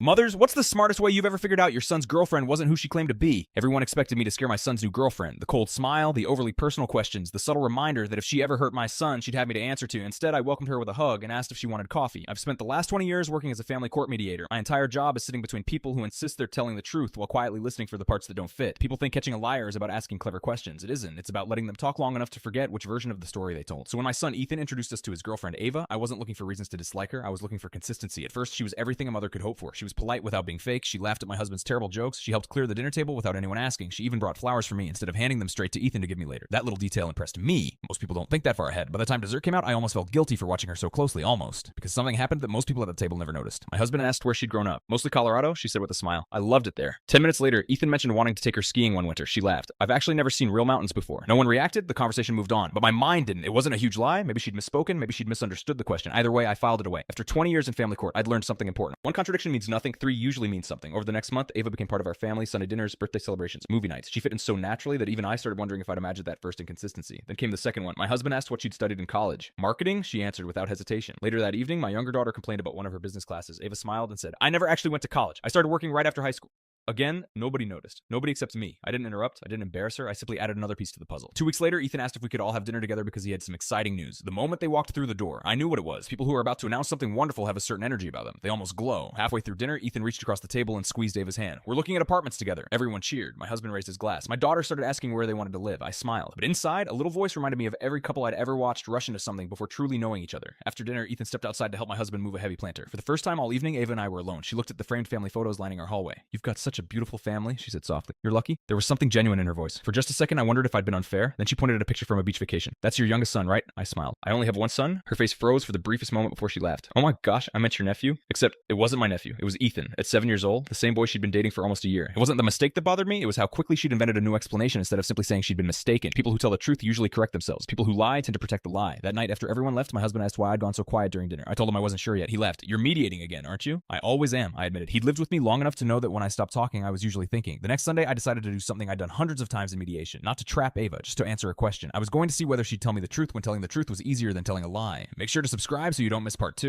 Mothers, what's the smartest way you've ever figured out your son's girlfriend wasn't who she claimed to be? Everyone expected me to scare my son's new girlfriend. The cold smile, the overly personal questions, the subtle reminder that if she ever hurt my son, she'd have me to answer to. Instead, I welcomed her with a hug and asked if she wanted coffee. I've spent the last 20 years working as a family court mediator. My entire job is sitting between people who insist they're telling the truth while quietly listening for the parts that don't fit. People think catching a liar is about asking clever questions. It isn't. It's about letting them talk long enough to forget which version of the story they told. So when my son Ethan introduced us to his girlfriend Ava, I wasn't looking for reasons to dislike her. I was looking for consistency. At first, she was everything a mother could hope for. She was polite without being fake. She laughed at my husband's terrible jokes. She helped clear the dinner table without anyone asking. She even brought flowers for me instead of handing them straight to Ethan to give me later. That little detail impressed me. Most people don't think that far ahead. By the time dessert came out, I almost felt guilty for watching her so closely, almost. Because something happened that most people at the table never noticed. My husband asked where she'd grown up. Mostly Colorado, she said with a smile. I loved it there. 10 minutes later, Ethan mentioned wanting to take her skiing one winter. She laughed. I've actually never seen real mountains before. No one reacted. The conversation moved on. But my mind didn't. It wasn't a huge lie. Maybe she'd misspoken. Maybe she'd misunderstood the question. Either way, I filed it away. After 20 years in family court, I'd learned something important. One contradiction means nothing. 3 usually means something. Over the next month, Ava became part of our family, Sunday dinners, birthday celebrations, movie nights. She fit in so naturally that even I started wondering if I'd imagined that first inconsistency. Then came the second one. My husband asked what she'd studied in college. Marketing, she answered without hesitation. Later that evening, my younger daughter complained about one of her business classes. Ava smiled and said, I never actually went to college. I started working right after high school. Again, nobody noticed. Nobody except me. I didn't interrupt. I didn't embarrass her. I simply added another piece to the puzzle. 2 weeks later, Ethan asked if we could all have dinner together because he had some exciting news. The moment they walked through the door, I knew what it was. People who are about to announce something wonderful have a certain energy about them. They almost glow. Halfway through dinner, Ethan reached across the table and squeezed Ava's hand. We're looking at apartments together. Everyone cheered. My husband raised his glass. My daughter started asking where they wanted to live. I smiled. But inside, a little voice reminded me of every couple I'd ever watched rush into something before truly knowing each other. After dinner, Ethan stepped outside to help my husband move a heavy planter. For the first time all evening, Ava and I were alone. She looked at the framed family photos lining our hallway. You've got such a beautiful family, she said softly. You're lucky? There was something genuine in her voice. For just a second, I wondered if I'd been unfair. Then she pointed at a picture from a beach vacation. That's your youngest son, right? I smiled. I only have one son? Her face froze for the briefest moment before she laughed. Oh my gosh, I meant your nephew? Except it wasn't my nephew. It was Ethan. At 7 years old, the same boy she'd been dating for almost a year. It wasn't the mistake that bothered me. It was how quickly she'd invented a new explanation instead of simply saying she'd been mistaken. People who tell the truth usually correct themselves. People who lie tend to protect the lie. That night, after everyone left, my husband asked why I'd gone so quiet during dinner. I told him I wasn't sure yet. He laughed. You're mediating again, aren't you? I always am, I admitted. He'd lived with me long enough to know that when I stopped talking, I was usually thinking. The next Sunday, I decided to do something I'd done hundreds of times in mediation. Not to trap Ava, just to answer a question. I was going to see whether she'd tell me the truth when telling the truth was easier than telling a lie. Make sure to subscribe so you don't miss part 2.